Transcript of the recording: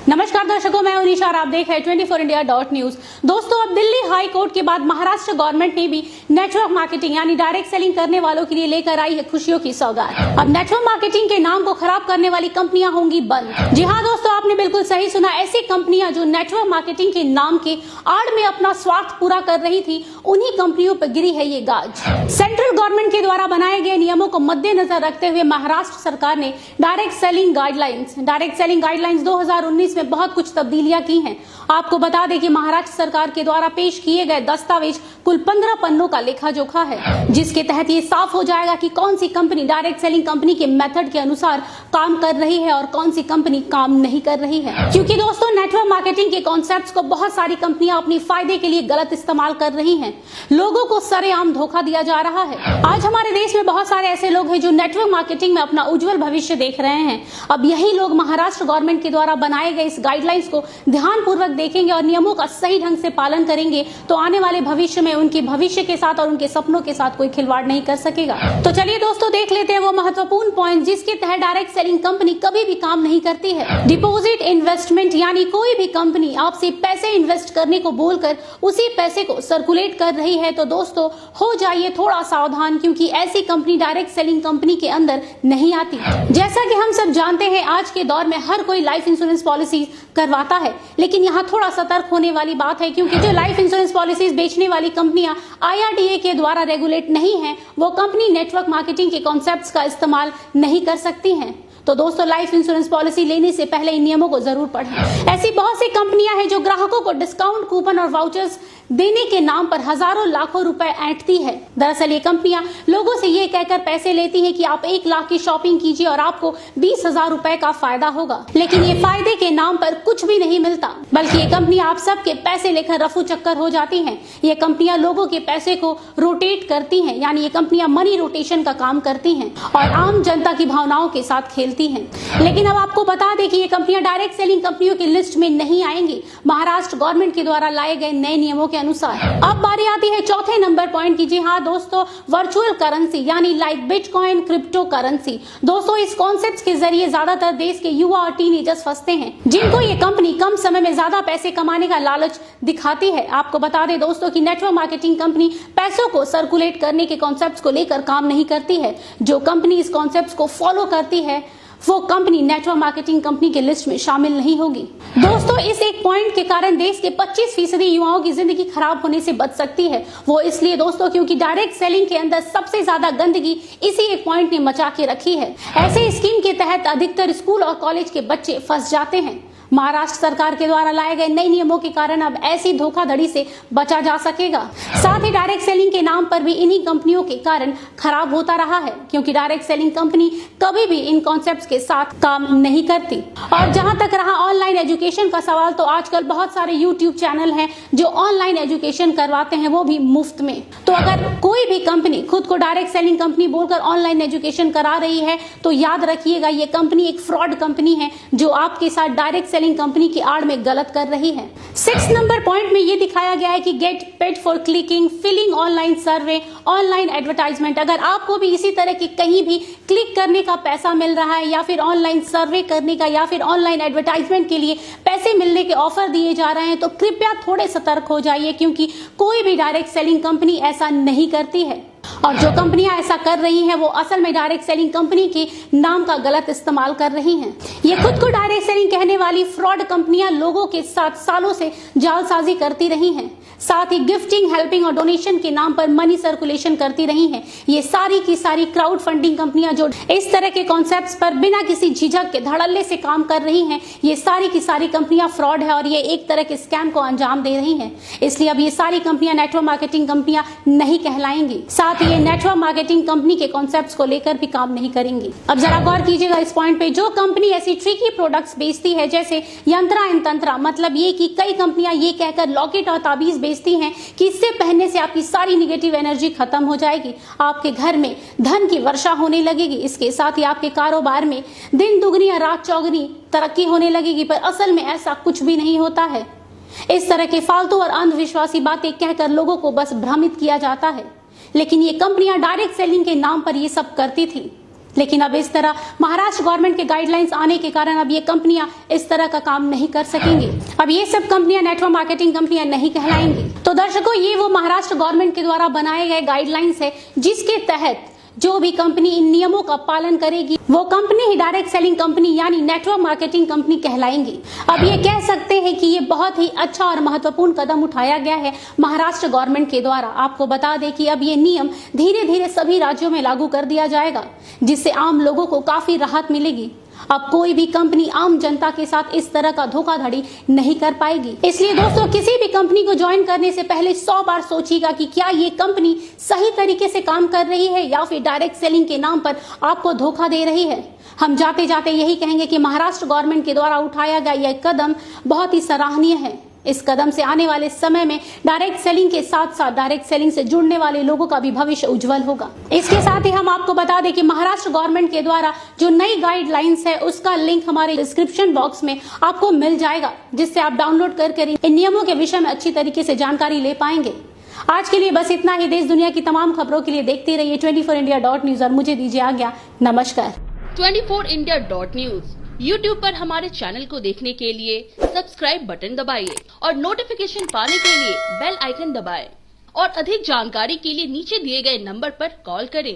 नमस्कार दर्शकों, मैं उनिशा और आप देख रहे हैं 24india.news। दोस्तों, अब दिल्ली हाई कोर्ट के बाद महाराष्ट्र गवर्नमेंट ने भी नेटवर्क मार्केटिंग यानी डायरेक्ट सेलिंग करने वालों के लिए लेकर आई है खुशियों की सौगात। अब नेटवर्क मार्केटिंग के नाम को खराब करने वाली कंपनियां होंगी बंद। जी हाँ दोस्तों, आपने बिल्कुल सही सुना। ऐसी कंपनियां जो नेटवर्क मार्केटिंग के नाम के आड़ में अपना स्वार्थ पूरा कर रही थी, उन्हीं कंपनियों पर गिरी है ये गाज। सेंट्रल गवर्नमेंट के द्वारा बनाए गए नियमों को मद्देनजर रखते हुए महाराष्ट्र सरकार ने डायरेक्ट सेलिंग गाइडलाइंस 2019 में बहुत कुछ तब्दीलियां की हैं। आपको बता दें कि महाराष्ट्र सरकार के द्वारा पेश किए गए दस्तावेज कुल 15 पन्नों का लेखा जोखा है, जिसके तहत ये साफ हो जाएगा कि कौन सी कंपनी डायरेक्ट सेलिंग कंपनी के मेथड के अनुसार काम कर रही है और कौन सी कंपनी काम नहीं कर रही है। क्योंकि दोस्तों, नेटवर्क मार्केटिंग के कॉन्सेप्ट्स को बहुत सारी कंपनियां अपनी फायदे के लिए गलत इस्तेमाल कर रही हैं। लोगों को सरेआम धोखा दिया जा रहा है। आज हमारे देश में बहुत सारे ऐसे लोग हैं जो नेटवर्क मार्केटिंग में अपना उज्जवल भविष्य देख रहे हैं। अब यही लोग महाराष्ट्र गवर्नमेंट के द्वारा बनाए गए इस गाइडलाइंस को ध्यानपूर्वक देखेंगे और नियमों का सही ढंग से पालन करेंगे तो आने वाले भविष्य में उनके भविष्य के साथ और उनके सपनों के साथ कोई खिलवाड़ नहीं कर सकेगा। तो चलिए दोस्तों, देख लेते हैं वो महत्वपूर्ण पॉइंट जिसके तहत डायरेक्ट सेलिंग कंपनी कभी भी काम नहीं करती है। डिपॉजिट इन्वेस्टमेंट यानी कोई भी कंपनी आपसे पैसे इन्वेस्ट करने को बोलकर उसी पैसे को सर्कुलेट कर रही है तो दोस्तों हो जाइए थोड़ा सावधान, क्योंकि ऐसी कंपनी डायरेक्ट सेलिंग कंपनी के अंदर नहीं आती। जैसा कि हम सब जानते हैं, आज के दौर में हर कोई लाइफ इंश्योरेंस पॉलिसी करवाता है, लेकिन यहाँ थोड़ा सतर्क होने वाली बात है, क्योंकि जो लाइफ इंश्योरेंस पॉलिसीज बेचने वाली कंपनियां IRDA के द्वारा रेगुलेट नहीं है, वो कंपनी नेटवर्क मार्केटिंग के कॉन्सेप्ट्स का इस्तेमाल नहीं कर सकती हैं। तो दोस्तों, लाइफ इंश्योरेंस पॉलिसी लेने से पहले इन नियमों को जरूर पढ़ें। ऐसी बहुत सी कंपनियां हैं जो ग्राहकों को डिस्काउंट कूपन और वाउचर्स देने के नाम पर हजारों लाखों रुपए ऐंठती है। दरअसल ये कंपनियां लोगों से ये कहकर पैसे लेती हैं कि आप 1 लाख की शॉपिंग कीजिए और आपको 20,000 रुपए का फायदा होगा, लेकिन ये फायदे के नाम पर कुछ भी नहीं मिलता, बल्कि ये कंपनियां आप सबके पैसे लेकर रफू चक्कर हो जाती हैं। ये कंपनियां लोगों के पैसे को रोटेट करती हैं, यानी ये कंपनियां मनी रोटेशन का काम करती हैं और आम जनता की भावनाओं के साथ खेलती हैं। लेकिन अब आपको बता दें कि ये कंपनियां डायरेक्ट सेलिंग कंपनियों की लिस्ट में नहीं आएंगी महाराष्ट्र गवर्नमेंट के द्वारा लाए गए नए नियमों के अनुसार। अब बारी आती है चौथे नंबर पॉइंट की। जी हाँ दोस्तों, वर्चुअल करेंसी यानी लाइक बिटकॉइन, क्रिप्टो करेंसी। दोस्तों, इस कॉन्सेप्ट के जरिए ज्यादातर देश के युवा और टीनेजर्स फंसते हैं, जिनको ये कंपनी कम समय में ज्यादा पैसे कमाने का लालच दिखाती है। आपको बता दें दोस्तों कि नेटवर्क मार्केटिंग कंपनी पैसों को सर्कुलेट करने के कॉन्सेप्ट को लेकर काम नहीं करती है। जो कंपनी इस कॉन्सेप्ट को फॉलो करती है वो कंपनी नेटवर्क मार्केटिंग कंपनी के लिस्ट में शामिल नहीं होगी। दोस्तों, इस एक पॉइंट के कारण देश के 25% युवाओं की जिंदगी खराब होने से बच सकती है। वो इसलिए दोस्तों क्योंकि डायरेक्ट सेलिंग के अंदर सबसे ज्यादा गंदगी इसी एक पॉइंट ने मचा के रखी है। ऐसे स्कीम के तहत अधिकतर स्कूल और कॉलेज के बच्चे फंस जाते हैं। महाराष्ट्र सरकार के द्वारा लाए गए नए नियमों के कारण अब ऐसी धोखाधड़ी से बचा जा सकेगा। साथ ही डायरेक्ट सेलिंग के नाम पर भी इन्हीं कंपनियों के कारण खराब होता रहा है, क्योंकि डायरेक्ट सेलिंग कंपनी कभी भी इन कॉन्सेप्ट्स के साथ काम नहीं करती। और जहां तक रहा ऑनलाइन एजुकेशन का सवाल, तो आजकल बहुत सारे यूट्यूब चैनल हैं जो ऑनलाइन एजुकेशन करवाते हैं, वो भी मुफ्त में। तो अगर कोई भी कंपनी खुद को डायरेक्ट सेलिंग कंपनी बोलकर ऑनलाइन एजुकेशन करा रही है तो याद रखिएगा, ये कंपनी एक फ्रॉड कंपनी है जो आपके साथ डायरेक्ट सेलिंग कंपनी की आड़ में गलत कर रही है। 6 नंबर पॉइंट में ये दिखाया गया है कि get paid for clicking, filling online survey, online advertisement. अगर आपको भी इसी तरह की कहीं भी क्लिक करने का पैसा मिल रहा है या फिर ऑनलाइन सर्वे करने का या फिर ऑनलाइन एडवर्टाइजमेंट के लिए पैसे मिलने के ऑफर दिए जा रहे हैं तो कृपया थोड़े सतर्क हो जाइए, क्योंकि कोई भी डायरेक्ट सेलिंग कंपनी ऐसा नहीं करती है। और जो कंपनियां ऐसा कर रही हैं वो असल में डायरेक्ट सेलिंग कंपनी के नाम का गलत इस्तेमाल कर रही हैं। ये खुद को डायरेक्ट सेलिंग कहने वाली फ्रॉड कंपनियां लोगों के साथ सालों से जालसाजी करती रही हैं। साथ ही गिफ्टिंग, हेल्पिंग और डोनेशन के नाम पर मनी सर्कुलेशन करती रही हैं। ये सारी की सारी क्राउड फंडिंग कंपनियां जो इस तरह के कॉन्सेप्ट्स पर बिना किसी झिझक के धड़ल्ले से काम कर रही हैं, ये सारी की सारी कंपनियां फ्रॉड है और ये एक तरह के स्कैम को अंजाम दे रही हैं। इसलिए अब ये सारी कंपनियां नेटवर्क मार्केटिंग कंपनियां नहीं कहलाएंगी। साथ ही ये नेटवर्क मार्केटिंग कंपनी के कॉन्सेप्ट्स को लेकर भी काम नहीं करेंगी। अब जरा गौर कीजिएगा इस पॉइंट पे, जो कंपनी ऐसी ट्रिकी प्रोडक्ट्स बेचती है जैसे यंत्रा एंड तंत्रा, मतलब ये कि कई कंपनियां ये कहकर लॉकेट और ताबीज बेचती हैं कि इससे पहनने से आपकी सारी निगेटिव एनर्जी खत्म हो जाएगी, आपके घर में धन की वर्षा होने लगेगी, इसके साथ ही आपके कारोबार में दिन दुगनी या रात चौगनी तरक्की होने लगेगी। पर असल में ऐसा कुछ भी नहीं होता है। इस तरह के फालतू और अंधविश्वासी बातें कहकर लोगों को बस भ्रमित किया जाता है। लेकिन ये कंपनियां डायरेक्ट सेलिंग के नाम पर ये सब करती थी। लेकिन अब इस तरह महाराष्ट्र गवर्नमेंट के गाइडलाइंस आने के कारण अब ये कंपनियां इस तरह का काम नहीं कर सकेंगी। अब ये सब कंपनियां नेटवर्क मार्केटिंग कंपनियां नहीं कहलाएंगी। तो दर्शकों, ये वो महाराष्ट्र गवर्नमेंट के द्वारा बनाए गए गाइडलाइंस है जिसके तहत जो भी कंपनी इन नियमों का पालन करेगी वो कंपनी ही डायरेक्ट सेलिंग कंपनी यानी नेटवर्क मार्केटिंग कंपनी कहलाएंगी। अब ये कह सकते हैं कि ये बहुत ही अच्छा और महत्वपूर्ण कदम उठाया गया है महाराष्ट्र गवर्नमेंट के द्वारा। आपको बता दें कि अब ये नियम धीरे धीरे सभी राज्यों में लागू कर दिया जाएगा, जिससे आम लोगों को काफी राहत मिलेगी। अब कोई भी कंपनी आम जनता के साथ इस तरह का धोखाधड़ी नहीं कर पाएगी। इसलिए दोस्तों, किसी भी कंपनी को ज्वाइन करने से पहले 100 बार सोचिएगा कि क्या ये कंपनी सही तरीके से काम कर रही है या फिर डायरेक्ट सेलिंग के नाम पर आपको धोखा दे रही है। हम जाते जाते यही कहेंगे कि महाराष्ट्र गवर्नमेंट के द्वारा उठाया गया यह कदम बहुत ही सराहनीय है। इस कदम से आने वाले समय में डायरेक्ट सेलिंग के साथ साथ डायरेक्ट सेलिंग से जुड़ने वाले लोगों का भी भविष्य उज्जवल होगा। इसके साथ ही हम आपको बता दें कि महाराष्ट्र गवर्नमेंट के द्वारा जो नई गाइडलाइंस है उसका लिंक हमारे डिस्क्रिप्शन बॉक्स में आपको मिल जाएगा, जिससे आप डाउनलोड कर इन नियमों के विषय में अच्छी तरीके से जानकारी ले पाएंगे। आज के लिए बस इतना ही। देश दुनिया की तमाम खबरों के लिए देखते रहिए 24india.news और मुझे दीजिए आज्ञा। नमस्कार। 24india.news YouTube पर हमारे चैनल को देखने के लिए सब्सक्राइब बटन दबाइए और नोटिफिकेशन पाने के लिए बेल आइकन दबाएं और अधिक जानकारी के लिए नीचे दिए गए नंबर पर कॉल करें।